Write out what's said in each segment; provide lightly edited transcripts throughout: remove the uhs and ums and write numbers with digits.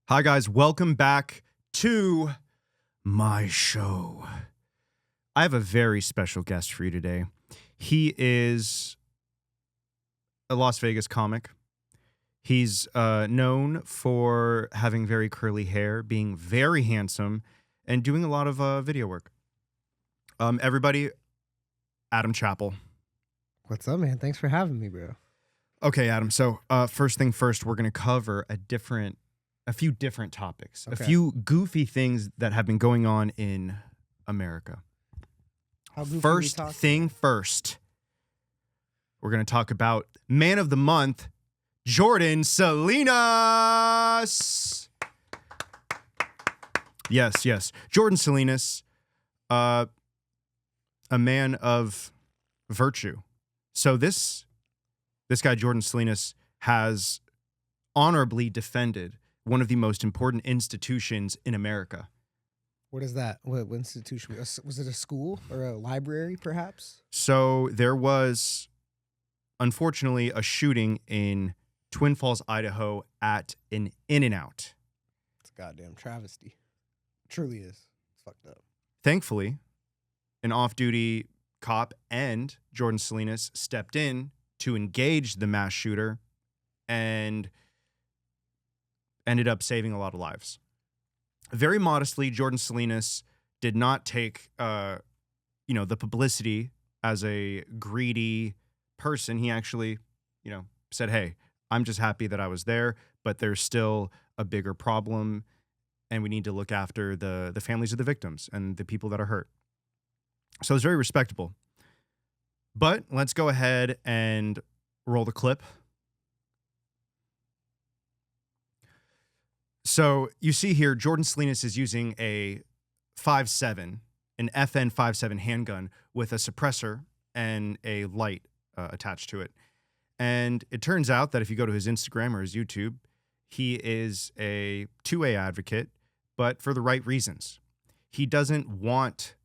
Hi, guys. Welcome back to my show. I have a very special guest for you today. He is a Las Vegas comic. He's known for having very curly hair, being very handsome, and doing a lot of video work. Everybody, Adam Chappell. What's up, man? Thanks for having me, bro. Okay, Adam. So first thing first, we're going to cover a few different topics, a few goofy things that have been going on in America. First thing first, we're going to talk about Man of the Month, Jordan Salinas. Yes. Jordan Salinas, a man of virtue. So this guy, Jordan Salinas, has honorably defended one of the most important institutions in America. What is that? What institution? Was it a school or a library, perhaps? So there was, unfortunately, a shooting in Twin Falls, Idaho at an In-N-Out. It's a goddamn travesty. It truly is. It's fucked up. Thankfully, an off-duty cop and Jordan Salinas stepped in to engage the mass shooter and ended up saving a lot of lives. Very modestly, Jordan Salinas did not take, the publicity as a greedy person. He actually, said, "Hey, I'm just happy that I was there, but there's still a bigger problem, and we need to look after the families of the victims and the people that are hurt." So it's very respectable. But let's go ahead and roll the clip. So you see here, Jordan Salinas is using a 5.7, an FN 5.7 handgun with a suppressor and a light attached to it. And it turns out that if you go to his Instagram or his YouTube, he is a 2A advocate, but for the right reasons. He doesn't want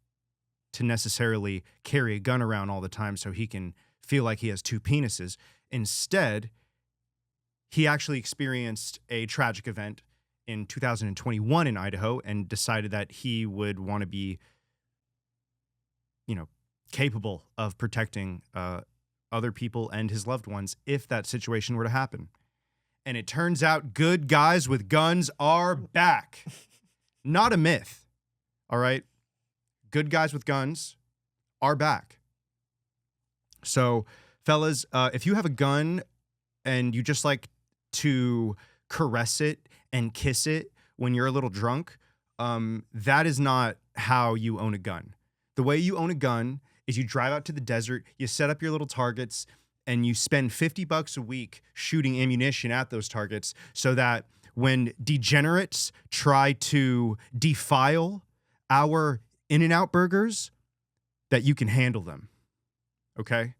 to necessarily carry a gun around all the time so he can feel like he has two penises. Instead, he actually experienced a tragic event in 2021 in Idaho and decided that he would want to be, capable of protecting other people and his loved ones if that situation were to happen. And it turns out good guys with guns are back. Not a myth. All right. Good guys with guns are back. So, fellas, if you have a gun and you just like to caress it and kiss it when you're a little drunk, that is not how you own a gun. The way you own a gun is you drive out to the desert, you set up your little targets, and you spend $50 a week shooting ammunition at those targets so that when degenerates try to defile our In-N-Out burgers, that you can handle them. Okay?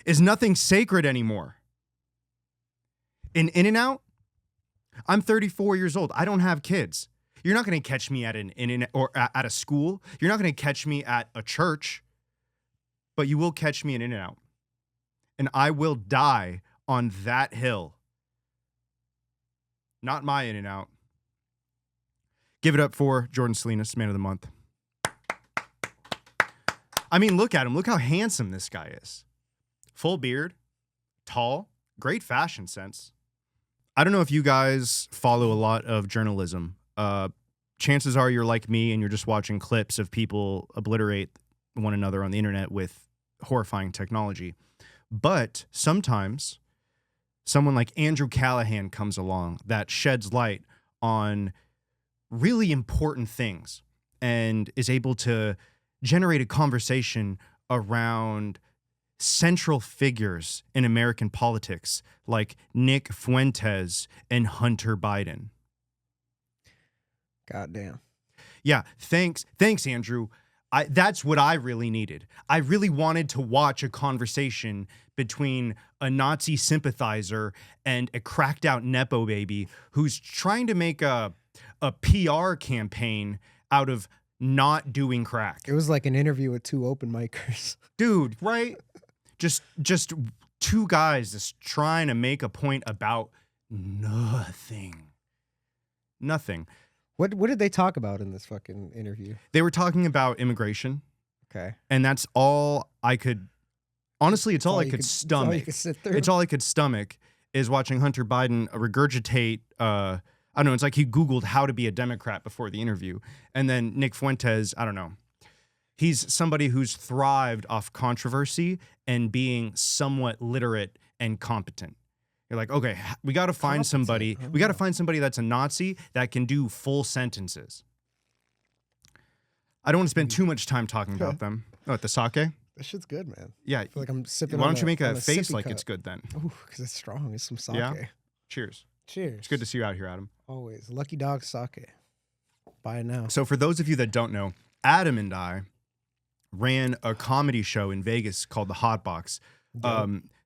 Is nothing sacred anymore. In In-N-Out, I'm 34 years old. I don't have kids. You're not going to catch me at an In-N-Out or at a school. You're not going to catch me at a church, but you will catch me in In-N-Out. And I will die on that hill. Not my In-N-Out. Give it up for Jordan Salinas, Man of the Month. I mean, look at him. Look how handsome this guy is. Full beard, tall, great fashion sense. I don't know if you guys follow a lot of journalism. Chances are you're like me and you're just watching clips of people obliterate one another on the internet with horrifying technology. But sometimes someone like Andrew Callahan comes along that sheds light on really important things and is able to generate a conversation around central figures in American politics like Nick Fuentes and Hunter Biden. Goddamn. Yeah, thanks, Andrew. That's what I really needed. I really wanted to watch a conversation between a Nazi sympathizer and a cracked out Nepo baby who's trying to make a PR campaign out of not doing crack. It was like an interview with two open micers. Dude, right? Just two guys just trying to make a point about nothing. Nothing. What did they talk about in this fucking interview? They were talking about immigration, Okay. and that's all I could. Honestly, it's all I you could It's all you stomach. could sit through. It's all I could stomach is watching Hunter Biden regurgitate. I don't know. It's like he Googled how to be a Democrat before the interview, and then Nick Fuentes. I don't know. He's somebody who's thrived off controversy and being somewhat literate and competent. You're like, okay, we got to find somebody. We got to find somebody that's a Nazi that can do full sentences. I don't want to spend too much time talking about them. Oh, the sake? That shit's good, man. Yeah. I feel like I'm sipping. Why don't you make on a face sippy like cup. it's good then? Ooh, because it's strong. It's some sake. Yeah? Cheers. Cheers. It's good to see you out here, Adam. Always. Lucky Dog sake. Buy it now. So for those of you that don't know, Adam and I ran a comedy show in Vegas called The Hot Box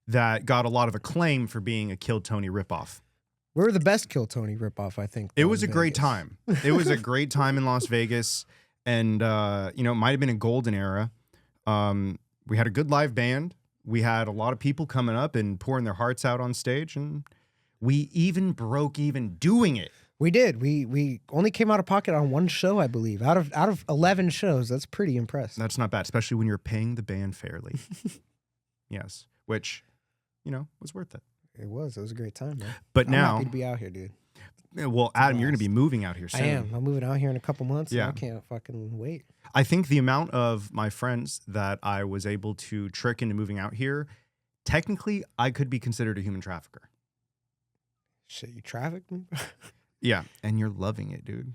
that got a lot of acclaim for being a Kill Tony ripoff. We were the best Kill Tony ripoff, I think. It was a great time. It was a great time in Las Vegas. And, you know, it might have been a golden era. We had a good live band. We had a lot of people coming up and pouring their hearts out on stage. And we even broke even doing it. We did. We only came out of pocket on one show, I believe. Out of 11 shows, that's pretty impressive. That's not bad, especially when you're paying the band fairly. Yes, which, you know, was worth it. It was. It was a great time, man. But I'm now, happy to be out here, dude. Well, Adam, you're going to be moving out here soon. I am. I'm moving out here in a couple months. Yeah. And I can't fucking wait. I think the amount of my friends that I was able to trick into moving out here, technically, I could be considered a human trafficker. Shit, you trafficked me? Yeah, and you're loving it, dude.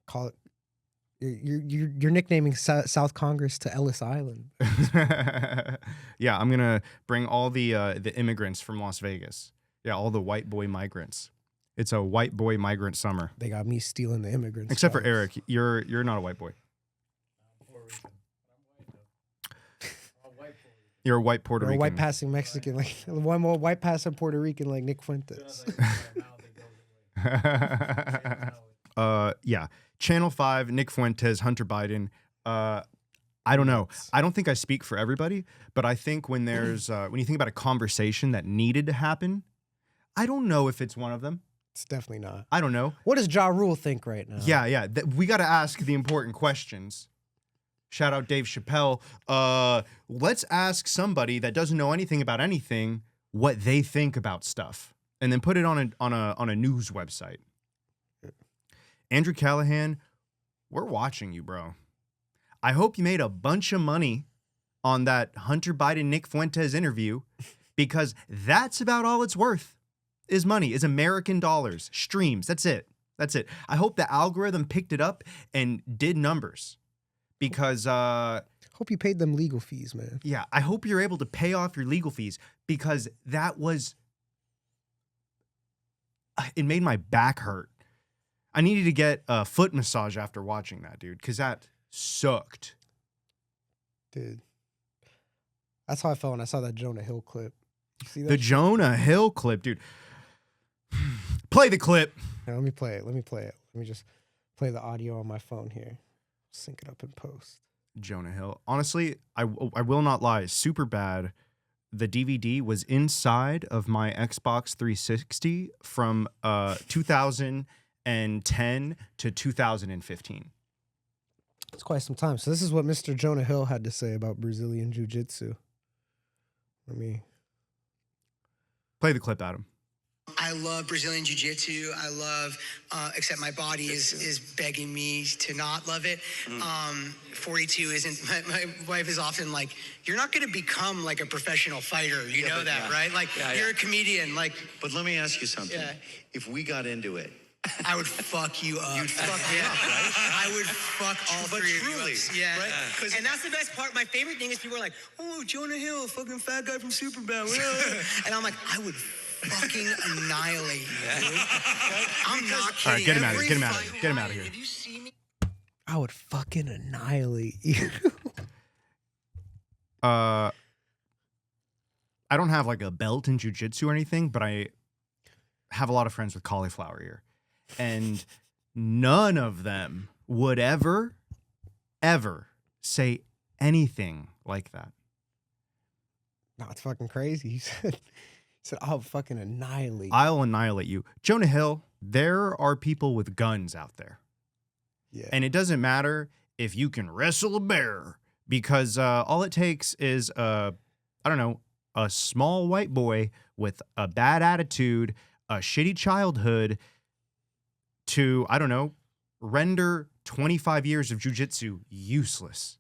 Call it. You're nicknaming South Congress to Ellis Island. Yeah, I'm gonna bring all the immigrants from Las Vegas. Yeah, all the white boy migrants. It's a white boy migrant summer. They got me stealing the immigrants. Except for Eric, you're not a white boy. You're a white Puerto Rican. A white passing Mexican, like one more white passing Puerto Rican, like Nick Fuentes. Yeah. Channel 5, Nick Fuentes, Hunter Biden. I don't know. I don't think I speak for everybody, but I think when there's when you think about a conversation that needed to happen, I don't know if it's one of them. It's definitely not. I don't know. What does Ja Rule think right now? Yeah. We got to ask the important questions. Shout out Dave Chappelle. Let's ask somebody that doesn't know anything about anything what they think about stuff, and then put it on a news website. Andrew Callahan, we're watching you, bro. I hope you made a bunch of money on that Hunter Biden Nick Fuentes interview, because that's about all it's worth. Is money, is American dollars, streams. That's it. I hope the algorithm picked it up and did numbers, because hope you paid them legal fees, man. Yeah, I hope you're able to pay off your legal fees, because that was, it made my back hurt. I needed to get a foot massage after watching that, dude, because that sucked. Dude, that's how I felt when I saw that Jonah Hill clip. You see that? The Jonah Hill clip, dude. Play the clip. Now, let me play it. Let me just play the audio on my phone here. Sync it up in post. Jonah Hill. Honestly, I will not lie. Super bad. The DVD was inside of my Xbox 360 from 2010 to 2015. It's quite some time. So this is what Mr. Jonah Hill had to say about Brazilian Jiu-Jitsu. Let me play the clip, Adam. I love Brazilian Jiu-Jitsu. I love, except my body is begging me to not love it. 42 isn't, my wife is often like, you're not going to become like a professional fighter. You know that, right? Like, you're a comedian. Like, but let me ask you something. Yeah. If we got into it, I would fuck you up. You'd fuck me up, right? I would fuck all three of you up. Yeah. Right? And that's the best part. My favorite thing is people are like, oh, Jonah Hill, fucking fat guy from Superbad. And I'm like, I would fucking annihilate you, dude. I'm not kidding. All right, get him out of here. Get him out of here. Did you see me? I would fucking annihilate you. I don't have like a belt in jiu-jitsu or anything, but I have a lot of friends with cauliflower ear. And none of them would ever say anything like that. No, it's fucking crazy. Said, I'll fucking annihilate. I'll annihilate you. Jonah Hill, there are people with guns out there. Yeah. And it doesn't matter if you can wrestle a bear, because all it takes is a small white boy with a bad attitude, a shitty childhood to, render 25 years of jujitsu useless.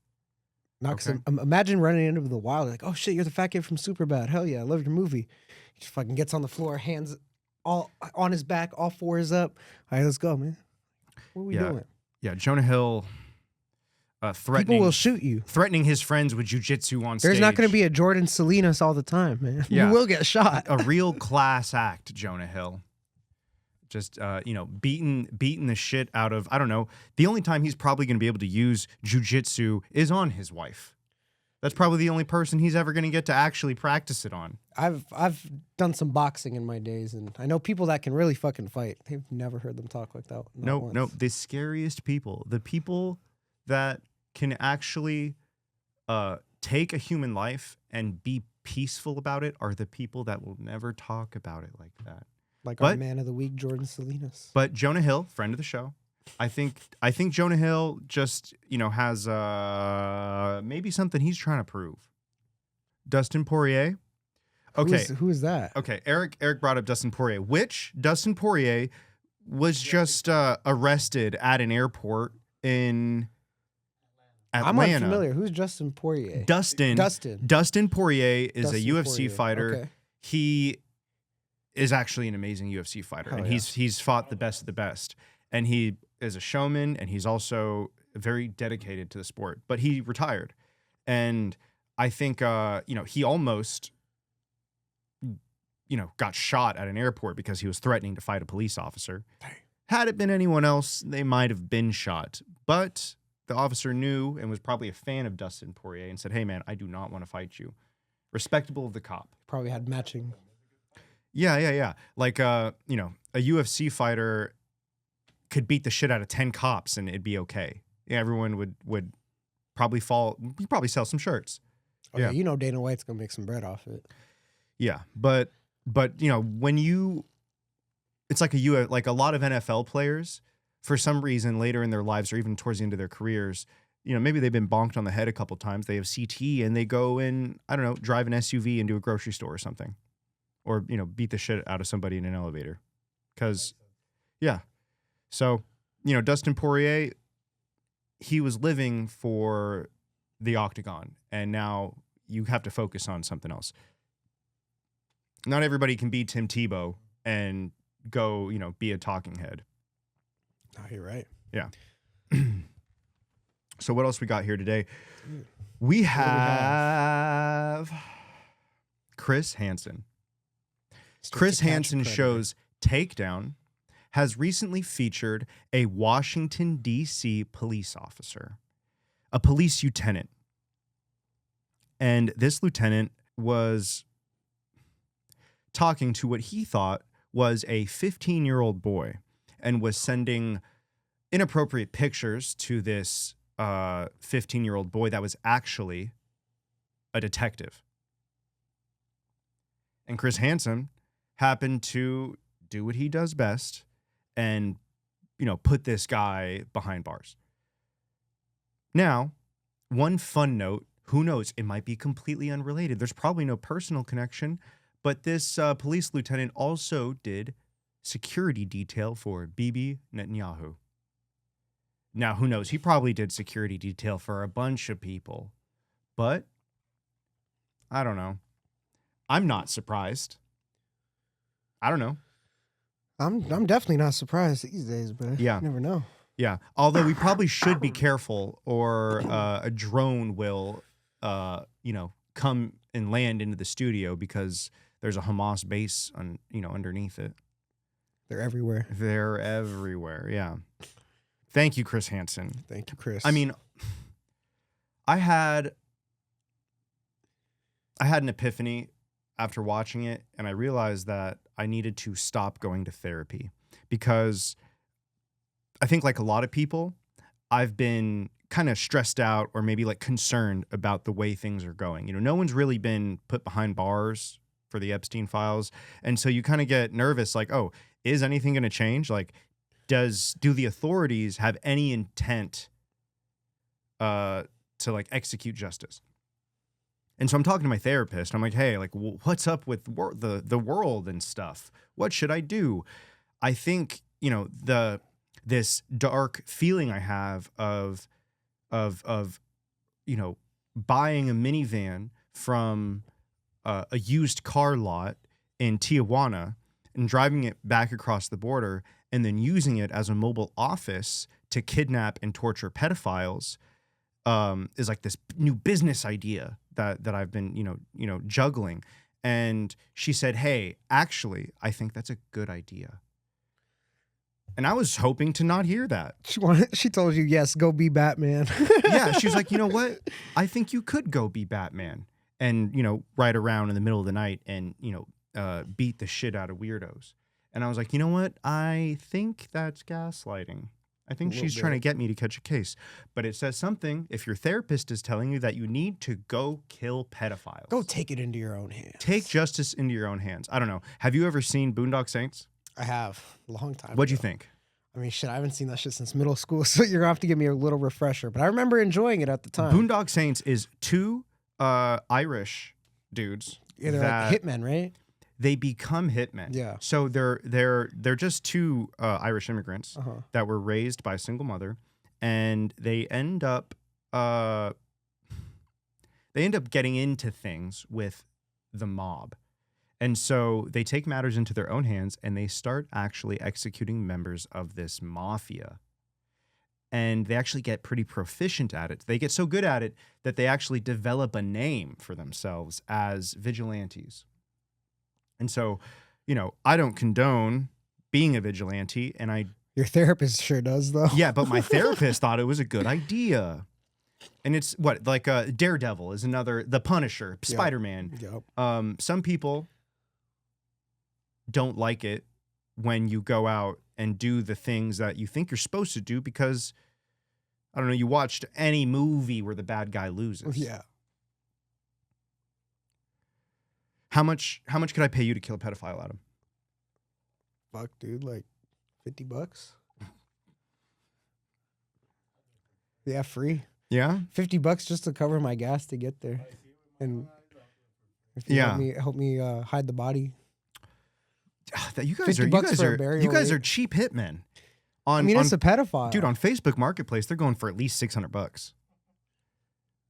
Imagine running into the wild, like, oh shit, you're the fat kid from Superbad. Hell yeah, I love your movie. He just fucking gets on the floor, hands all on his back, all fours up. All right, let's go, man. What are we doing? Yeah, Jonah Hill threatening. People will shoot you. Threatening his friends with jujitsu on stage. There's not going to be a Jordan Salinas all the time, man. Yeah. You will get shot. A real class act, Jonah Hill. Just, beating the shit out of, the only time he's probably going to be able to use jujitsu is on his wife. That's probably the only person he's ever going to get to actually practice it on. I've done some boxing in my days, and I know people that can really fucking fight. They've never heard them talk like that. No. The scariest people, the people that can actually take a human life and be peaceful about it, are the people that will never talk about it like that. Like our man of the week, Jordan Salinas. But Jonah Hill, friend of the show, I think Jonah Hill just, has maybe something he's trying to prove. Dustin Poirier. Okay. Who is that? Okay, Eric brought up Dustin Poirier, which Dustin Poirier was just arrested at an airport in Atlanta. I'm unfamiliar. Who's Dustin Poirier? Dustin Poirier is a UFC fighter. Okay. He is actually an amazing UFC fighter, and he's fought the best of the best, and he is a showman, and he's also very dedicated to the sport. But he retired, and I think he almost got shot at an airport because he was threatening to fight a police officer. Had it been anyone else, they might have been shot, but the officer knew and was probably a fan of Dustin Poirier and said, "Hey man, I do not want to fight you." Respectable of the cop. Probably had matching. Yeah. Like, a UFC fighter could beat the shit out of 10 cops and it'd be okay. Yeah, everyone would probably fall. He'd probably sell some shirts. Okay, yeah. Dana White's going to make some bread off it. Yeah, but when it's like like a lot of NFL players, for some reason later in their lives or even towards the end of their careers, maybe they've been bonked on the head a couple times. They have CT and they go and, drive an SUV into a grocery store or something. Or, beat the shit out of somebody in an elevator. Because, yeah. So, Dustin Poirier, he was living for the octagon. And now you have to focus on something else. Not everybody can be Tim Tebow and go, be a talking head. Oh, you're right. Yeah. So what else we got here today? We have Chris Hansen. Chris Hansen show's Takedown has recently featured a Washington, D.C. police officer, a police lieutenant. And this lieutenant was talking to what he thought was a 15-year-old boy and was sending inappropriate pictures to this 15-year-old boy that was actually a detective. And Chris Hansen happened to do what he does best and, put this guy behind bars. Now, one fun note, who knows, it might be completely unrelated. There's probably no personal connection, but this police lieutenant also did security detail for Bibi Netanyahu. Now, who knows? He probably did security detail for a bunch of people, but I don't know. I'm not surprised. I don't know. I'm definitely not surprised these days, but you never know. Yeah. Although we probably should be careful, or a drone will, come and land into the studio because there's a Hamas base underneath it. They're everywhere. They're everywhere. Yeah. Thank you, Chris Hansen. Thank you, Chris. I mean, I had an epiphany after watching it, and I realized that I needed to stop going to therapy, because I think, like a lot of people, I've been kind of stressed out or maybe like concerned about the way things are going. No one's really been put behind bars for the Epstein files. And so you kind of get nervous, like, oh, is anything going to change? Like, do the authorities have any intent to like execute justice? And so I'm talking to my therapist. I'm like, hey, like, what's up with the world and stuff? What should I do? I think, you know, this dark feeling I have of you know, buying a minivan from a used car lot in Tijuana and driving it back across the border and then using it as a mobile office to kidnap and torture pedophiles is like this new business idea that I've been, you know, juggling. And she said, hey, actually, I think that's a good idea. And I was hoping to not hear that. She told you, yes, go be Batman. Yeah, she was like, you know what? I think you could go be Batman and, you know, ride around in the middle of the night and, you know, beat the shit out of weirdos. And I was like, you know what? I think that's gaslighting. I think she's trying to get me to catch a case. But it says something, if your therapist is telling you that you need to go kill pedophiles. Go take it into your own hands. Take justice into your own hands. I don't know. Have you ever seen Boondock Saints? I have. A long time What'd you ago. think? I mean, shit, I haven't seen that shit since middle school, so you're going to have to give me a little refresher. But I remember enjoying it at the time. Boondock Saints is two Irish dudes. Yeah, they're like hitmen, right? They become hitmen. Yeah. So they're just two Irish immigrants that were raised by a single mother, and they end up getting into things with the mob. And so they take matters into their own hands and they start actually executing members of this mafia. And they actually get pretty proficient at it. They get so good at it that they actually develop a name for themselves as vigilantes. And so, you know, I don't condone being a vigilante, and Your therapist sure does, though. yeah, but my therapist thought it was a good idea. And it's what, like Daredevil is another, The Punisher, Spider-Man. Yep. Some people don't like it when you go out and do the things that you think you're supposed to do because, I don't know, you watched any movie where the bad guy loses. Yeah. How much could I pay you to kill a pedophile, Adam? Fuck, dude, like $50. Yeah, free. Yeah? $50 just to cover my gas to get there. And if you help me hide the body. You guys $50 for a burial rate. are cheap hitmen. It's a pedophile. Dude, on Facebook Marketplace, they're going for at least $600.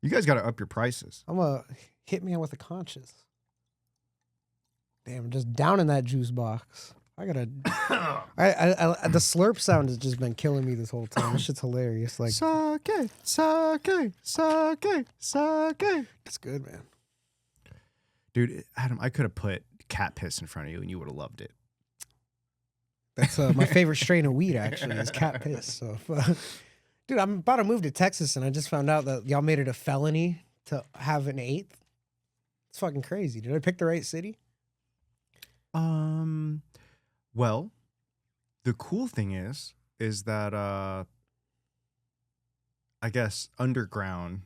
You guys got to up your prices. I'm a hitman with a conscience. Damn, just down in that juice box. I gotta. The slurp sound has just been killing me this whole time. This shit's hilarious. Like sake, sake, sake, sake. It's good, man. Dude, Adam, I could have put cat piss in front of you and you would have loved it. That's my favorite strain of weed. Actually, is cat piss. So, dude, I'm about to move to Texas, and I just found out that y'all made it a felony to have an eighth. It's fucking crazy. Did I pick the right city? Well, the cool thing is that I guess underground,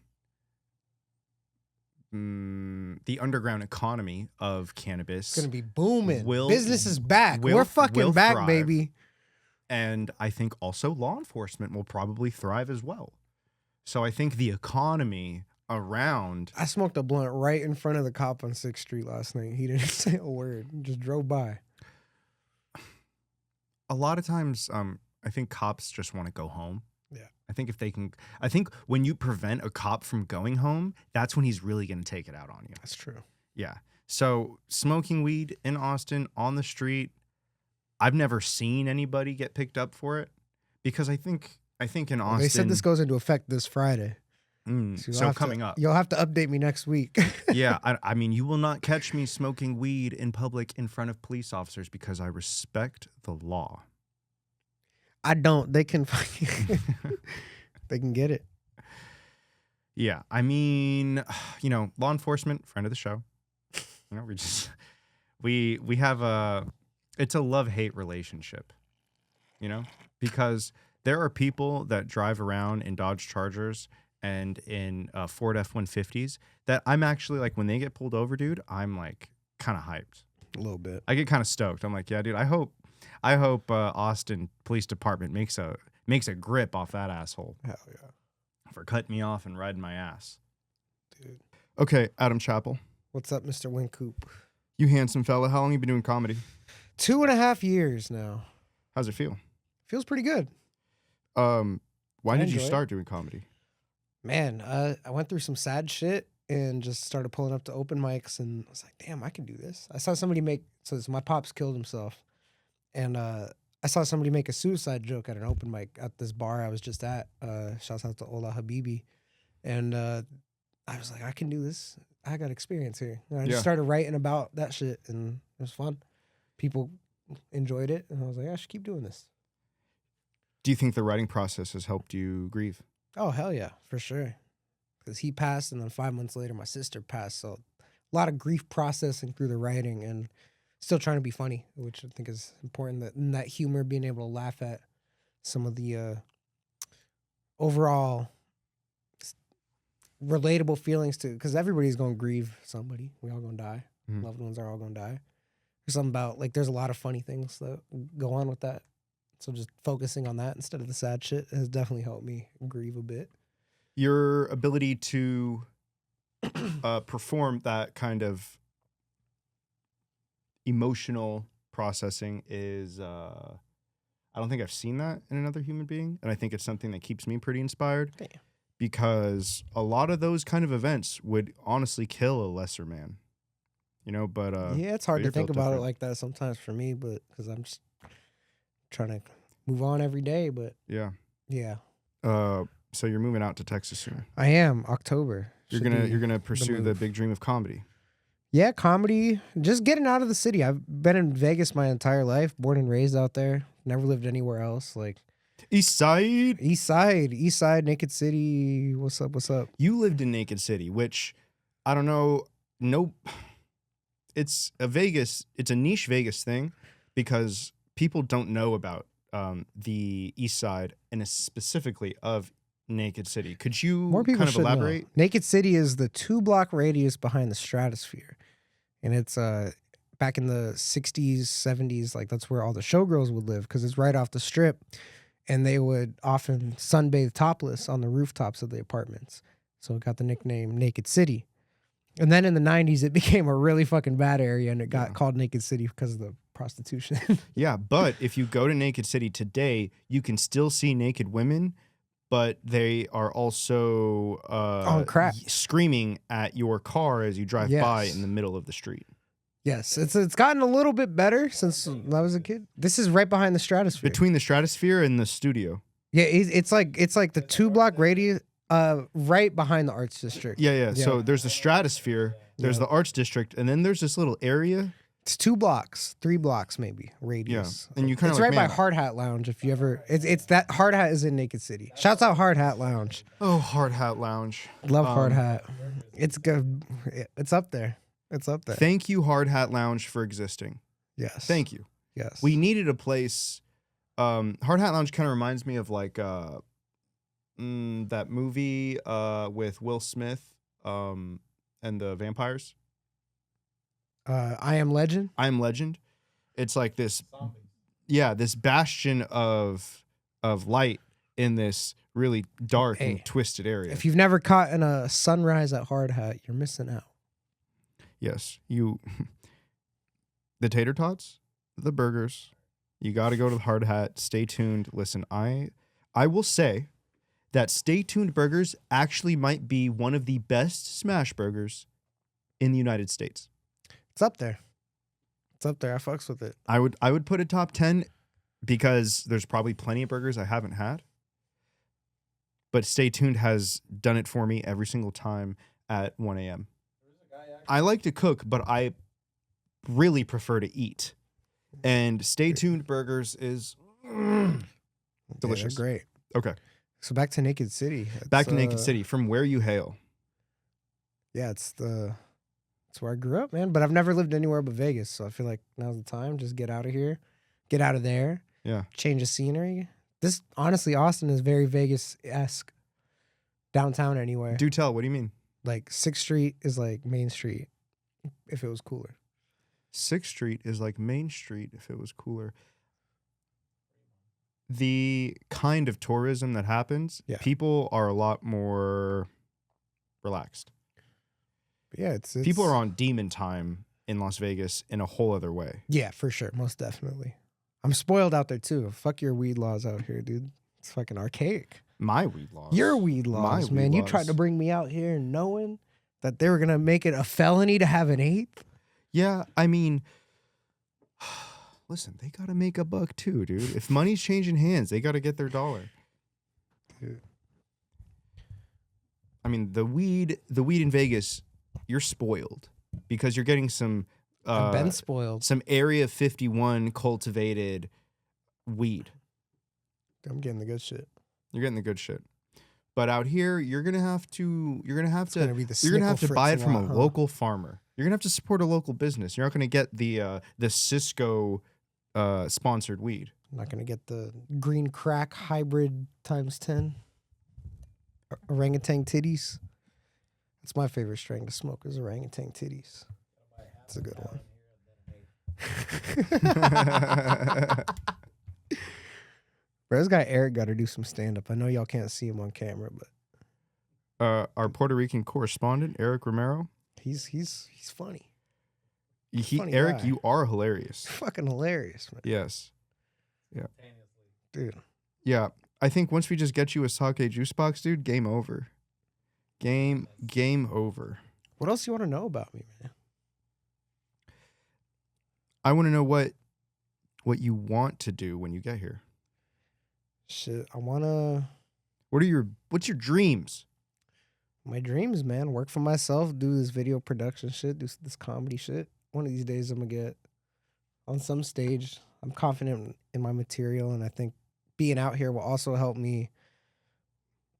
the underground economy of cannabis, It's gonna be booming. Business is back. We're fucking back, thrive. baby. And I think also law enforcement will probably thrive as well. So I think the economy around. I smoked a blunt right in front of the cop on 6th Street last night. He didn't say a word. He just drove by. A lot of times, I think cops just want to go home. Yeah. I think when you prevent a cop from going home, that's when he's really going to take it out on you. That's true. Yeah. So smoking weed in Austin on the street, I've never seen anybody get picked up for it because I think in Austin. They said this goes into effect this Friday. So coming up. You'll have to update me next week. Yeah. I mean, you will not catch me smoking weed in public in front of police officers because I respect the law. I don't. They can they can get it. Yeah. I mean, you know, law enforcement, friend of the show. You know, we have it's a love-hate relationship, you know, because there are people that drive around in Dodge Chargers and in Ford F-150s that I'm actually like, when they get pulled over, dude, I'm like, kind of hyped. A little bit. I get kind of stoked. I'm like, yeah, dude. I hope Austin Police Department makes a grip off that asshole Hell yeah, for cutting me off and riding my ass. dude. Okay, Adam Chappell, What's up, Mr. Wincoop? you handsome fella. How long you been doing comedy? 2.5 years now. How's it feel? Feels pretty good. Why did you enjoy it. start doing comedy? Man, I went through some sad shit and just started pulling up to open mics, and I was like, damn, I can do this. I saw somebody my pops killed himself, and I saw somebody make a suicide joke at an open mic at this bar I was just at. Shouts out to Ola Habibi. And I was like, I can do this. I got experience here. And I just started writing about that shit, and it was fun. People enjoyed it, and I was like, I should keep doing this. Do you think the writing process has helped you grieve? Oh, hell yeah, for sure. Because he passed, and then 5 months later, my sister passed. So a lot of grief processing through the writing, and still trying to be funny, which I think is important. That humor, being able to laugh at some of the overall relatable feelings too, because everybody's going to grieve somebody. We all going to die. Mhm. Loved ones are all going to die. There's something about, like, there's a lot of funny things that go on with that. So just focusing on that instead of the sad shit has definitely helped me grieve a bit. Your ability to perform that kind of emotional processing is, I don't think I've seen that in another human being. And I think it's something that keeps me pretty inspired. Damn. Because a lot of those kind of events would honestly kill a lesser man. You know, but Yeah, it's hard to you're think built about it different. like that sometimes for me, but because I'm just trying to move on every day. But yeah. yeah, So you're moving out to Texas soon. I am. October. You're Should gonna be pursue the move. big dream of comedy. Yeah, comedy. Just getting out of the city. I've been in Vegas my entire life, born and raised out there. Never lived anywhere else. Like East Side. East Side, Naked City. What's up? What's up? You lived in Naked City, which I don't know. No, it's a niche Vegas thing because people don't know about the East Side and specifically of Naked City. Could you More people kind of should elaborate? know. Naked City is the 2-block radius behind the Stratosphere, and it's back in the 60s, 70s. Like that's where all the showgirls would live because it's right off the Strip. And they would often sunbathe topless on the rooftops of the apartments. So it got the nickname Naked City. And then in the 90s, it became a really fucking bad area, and it got called Naked City because of the prostitution. Yeah, but if you go to Naked City today, you can still see naked women, but they are also On crack. screaming at your car as you drive by Yes. in the middle of the street. Yes, it's gotten a little bit better since I was a kid. This is right behind the Stratosphere. Between the Stratosphere and the studio. Yeah, it's like the 2-block radius, right behind the Arts District. Yeah. So there's the Stratosphere, there's the Arts District, and then there's this little area. It's 2 blocks, 3 blocks maybe radius. And you kind of It's like, right by man, Hard Hat Lounge. If you ever, it's that Hard Hat is in Naked City. Shouts out Hard Hat Lounge. oh, Hard Hat Lounge. Love Hard Hat. It's good. It's up there. It's up there. Thank you, Hard Hat Lounge, for existing. Yes. Thank you. Yes. We needed a place. Hard Hat Lounge kind of reminds me of like that movie with Will Smith and the vampires. I Am Legend. I Am Legend. It's like this, this bastion of light in this really dark and twisted area. If you've never caught in a sunrise at Hard Hat, you're missing out. Yes, the tater tots, the burgers. You got to go to the Hard Hat. Stay tuned. Listen, I will say that Stay Tuned Burgers actually might be one of the best smash burgers in the United States. It's up there. It's up there. I fucks with it. I would put it top 10 because there's probably plenty of burgers I haven't had. But Stay Tuned has done it for me every single time at 1 a.m. I like to cook, but I really prefer to eat. And Stay Tuned Burgers is delicious. Yeah, great. Okay. So back to Naked City. Back to Naked City, from where you hail. Yeah, it's where I grew up, man. But I've never lived anywhere but Vegas, so I feel like now's the time. Just get out of here, get out of there. Yeah. Change of scenery. This honestly, Austin is very Vegas-esque. Downtown anywhere. Do tell. What do you mean? Like 6th Street is like Main Street if it was cooler. 6th Street is like Main Street if it was cooler. The kind of tourism that happens, people are a lot more relaxed. Yeah, it's people are on demon time in Las Vegas in a whole other way. Yeah, for sure. Most definitely. I'm spoiled out there too. Fuck your weed laws out here, dude. It's fucking archaic. My weed laws. Your weed laws, man. You tried to bring me out here knowing that they were going to make it a felony to have an eighth? Yeah, I mean, listen, they got to make a buck too, dude. If money's changing hands, they got to get their dollar. Dude. I mean, the weed in Vegas, you're spoiled because you're getting some I've been spoiled. Some Area 51 cultivated weed. I'm getting the good shit. You're getting the good shit. But out here, you're gonna have to buy it from a local farmer. You're gonna have to support a local business. You're not gonna get the Cisco sponsored weed. I'm not gonna get the green crack hybrid times 10. Orangutan titties. That's my favorite strain to smoke is orangutan titties. It's a good one. Bro, this guy Eric got to do some stand-up. I know y'all can't see him on camera, but our Puerto Rican correspondent Eric Romero. He's funny. Funny Eric, guy. You are hilarious. Fucking hilarious, man. Yes. Yeah. Dude. Yeah. I think once we just get you a sake juice box, dude, game over. Game over. What else do you want to know about me, man? I want to know what you want to do when you get here. Shit, I want to... What's your dreams? My dreams, man. Work for myself, do this video production shit, do this comedy shit. One of these days I'm going to get on some stage. I'm confident in my material, and I think being out here will also help me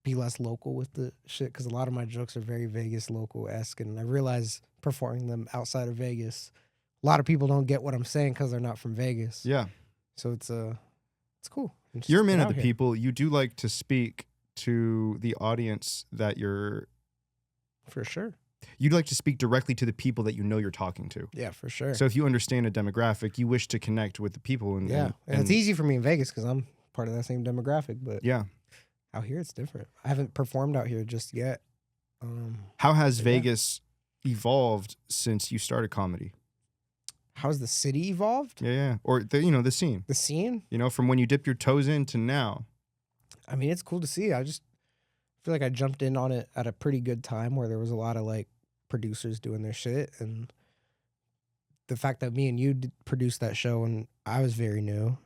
be less local with the shit, because a lot of my jokes are very Vegas local-esque, and I realize performing them outside of Vegas, a lot of people don't get what I'm saying because they're not from Vegas. Yeah. So it's cool. You're a man of the people. You do like to speak to the audience that you're... For sure. You'd like to speak directly to the people that you know you're talking to. Yeah, for sure. So if you understand a demographic, you wish to connect with the people. And it's easy for me in Vegas because I'm part of that same demographic. But yeah, out here it's different. I haven't performed out here just yet. How has Vegas evolved since you started comedy? How's the city evolved? Yeah. Or the scene. The scene? From when you dip your toes in to now. I mean, it's cool to see. I just feel like I jumped in on it at a pretty good time where there was a lot of like producers doing their shit, and the fact that me and you produced that show and I was very new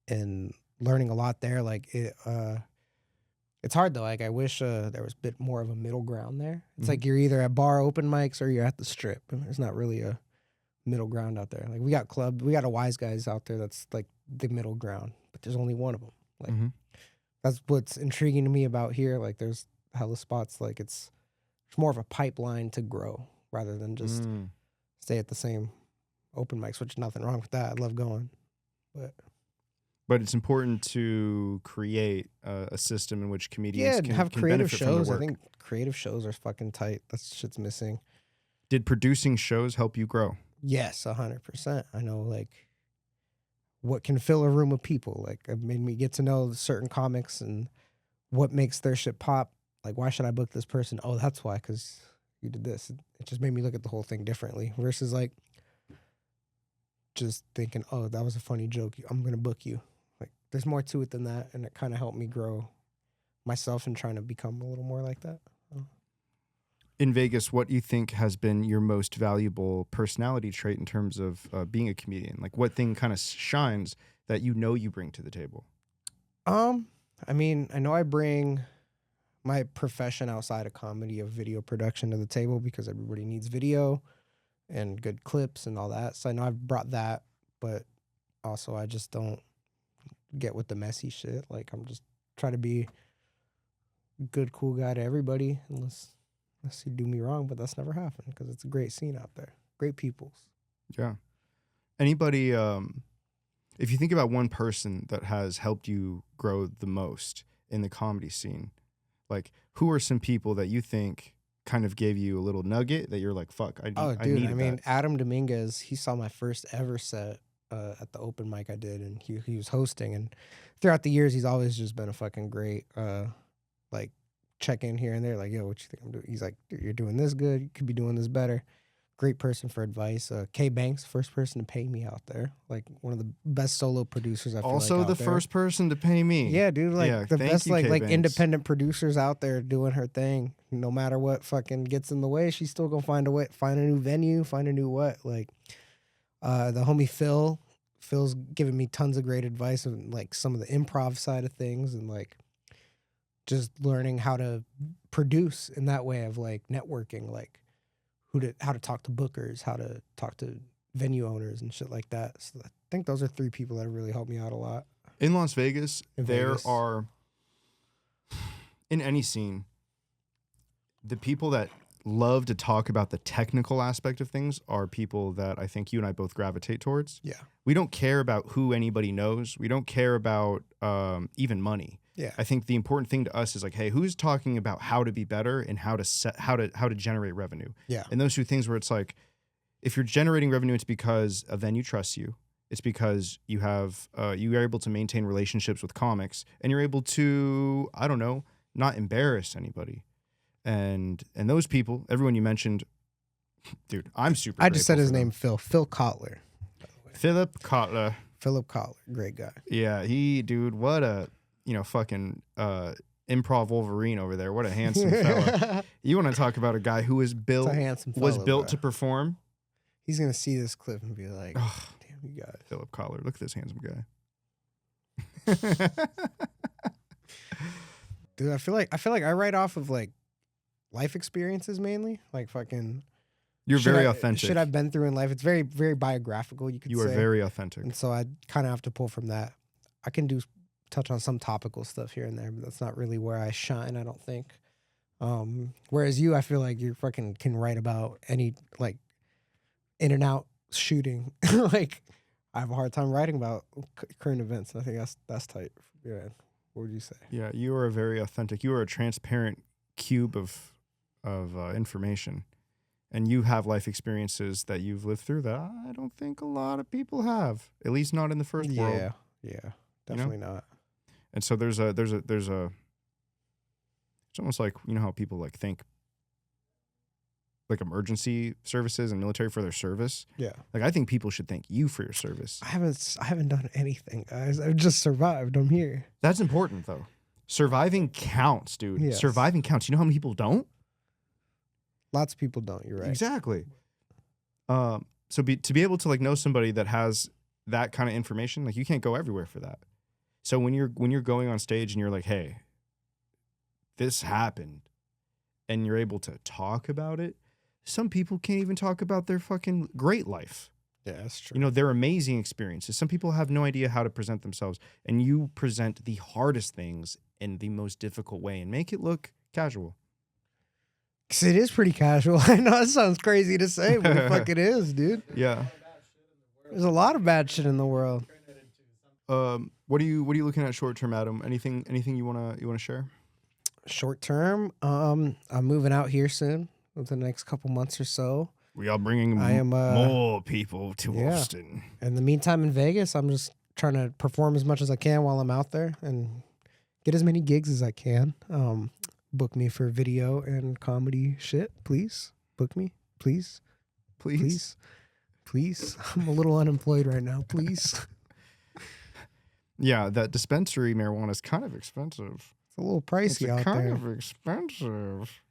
and learning a lot there, like it's hard though. Like I wish there was a bit more of a middle ground there. It's like you're either at bar open mics or you're at the strip, and there's not really a middle ground out there. Like we got a Wise Guys out there that's like the middle ground, but there's only one of them. Like that's what's intriguing to me about here. Like there's hella spots. Like it's more of a pipeline to grow rather than just stay at the same open mics, which nothing wrong with that. I love going, but it's important to create a system in which comedians can have creative benefit from the shows. work. I think creative shows are fucking tight. That shit's missing. Did producing shows help you grow? Yes, 100%. I know like what can fill a room of people. Like it made me get to know certain comics and what makes their shit pop. Like, why should I book this person? Oh, that's why, because you did this. It just made me look at the whole thing differently versus like just thinking, oh, that was a funny joke, I'm going to book you. Like, there's more to it than that, and it kind of helped me grow myself and trying to become a little more like that. In Vegas, what do you think has been your most valuable personality trait in terms of being a comedian? Like, what thing kind of shines that you bring to the table? I mean, I know I bring my profession outside of comedy of video production to the table because everybody needs video and good clips and all that. So I know I've brought that, but also I just don't get with the messy shit. Like I'm just trying to be a good, cool guy to everybody unless you do me wrong, but that's never happened because it's a great scene out there. Great peoples. Yeah. Anybody, if you think about one person that has helped you grow the most in the comedy scene, like who are some people that you think kind of gave you a little nugget that you're like, fuck, I needed that. Adam Dominguez, he saw my first ever set at the open mic I did, and he was hosting. And throughout the years, he's always just been a fucking great, like, check in here and there, like, yo, what you think I'm doing? He's like, dude, you're doing this good. You could be doing this better. Great person for advice. K Banks, first person to pay me out there. Like, one of the best solo producers I feel also like the first person to pay me. Yeah, dude, like the best like Banks. independent producers out there doing her thing. No matter what fucking gets in the way, she's still gonna find a way, find a new venue, find a new what. Like the homie Phil's giving me tons of great advice on like some of the improv side of things and like just learning how to produce in that way of like networking, like how to talk to bookers, how to talk to venue owners and shit like that. So I think those are 3 people that have really helped me out a lot. In Las Vegas, there are, in any scene, the people that love to talk about the technical aspect of things are people that I think you and I both gravitate towards. Yeah. We don't care about who anybody knows. We don't care about even money. Yeah. I think the important thing to us is like, hey, who's talking about how to be better and how to generate revenue? Yeah. And those 2 things where it's like, if you're generating revenue, it's because a venue trusts you. It's because you have you are able to maintain relationships with comics, and you're able to, I don't know, not embarrass anybody. And those people, everyone you mentioned, dude, I'm super. I just said his name, Phil Kotler. Philip Kotler. Philip Kotler, great guy. Yeah, dude, what a fucking improv Wolverine over there. What a handsome fella. You want to talk about a guy who was built to perform? He's gonna see this clip and be like, oh, "Damn, you guys." Philip Kotler, look at this handsome guy. Dude, I feel like I write off of like life experiences mainly, like fucking. You're very authentic. Shit I've been through in life. It's very, very biographical. You could say. You are very authentic, and so I kind of have to pull from that. I can touch on some topical stuff here and there, but that's not really where I shine. I don't think. Whereas you, I feel like you fucking can write about any like in and out shooting. Like I have a hard time writing about current events. I think that's tight. Yeah. What would you say? Yeah, you are very authentic. You are a transparent cube of information, and you have life experiences that you've lived through that I don't think a lot of people have. At least not in the first world. Yeah, definitely not. And so there's it's almost like, you know how people like think like emergency services and military for their service. Yeah. Like I think people should thank you for your service. I haven't done anything, guys. I've just survived. I'm here. That's important though. Surviving counts, dude. Yes. Surviving counts. You know how many people don't? Lots of people don't. You're right. Exactly. So to be able to like know somebody that has that kind of information, like you can't go everywhere for that. So when you're going on stage and you're like, hey, this happened, and you're able to talk about it, some people can't even talk about their fucking great life. Yeah, that's true. You know, their amazing experiences. Some people have no idea how to present themselves, and you present the hardest things in the most difficult way and make it look casual. 'Cause it is pretty casual. I know it sounds crazy to say, but the fuck it is, dude. Yeah. There's a lot of bad shit in the world. What are you looking at short term, Adam? Anything you wanna share? Short term, I'm moving out here soon, within the next couple months or so. We are bringing more people to Austin. In the meantime, in Vegas, I'm just trying to perform as much as I can while I'm out there and get as many gigs as I can. Book me for video and comedy shit, please. Book me, please. Please. I'm a little unemployed right now, please. Yeah, that dispensary marijuana is kind of expensive. It's a little pricey out there. Kind of expensive.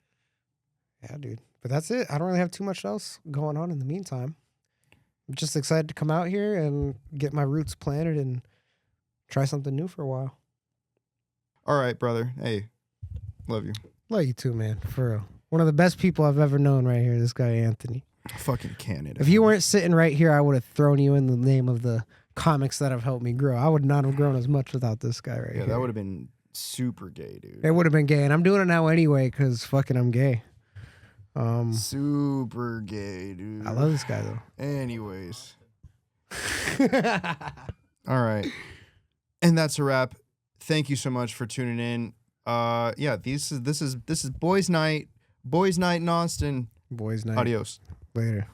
Yeah, dude. But that's it. I don't really have too much else going on in the meantime. I'm just excited to come out here and get my roots planted and try something new for a while. All right, brother. Hey, love you. Love you too, man. For real. One of the best people I've ever known right here, this guy, Anthony. Fucking Canada. If you weren't sitting right here, I would have thrown you in the name of the comics that have helped me grow. I would not have grown as much without this guy right here. Yeah, that would have been super gay, dude. It would have been gay. And I'm doing it now anyway because fucking I'm gay. Super gay, dude. I love this guy, though. Anyways. All right. And that's a wrap. Thank you so much for tuning in. Yeah, this is boys' night, Boys' night in Austin. Boys' night. Adios. Later.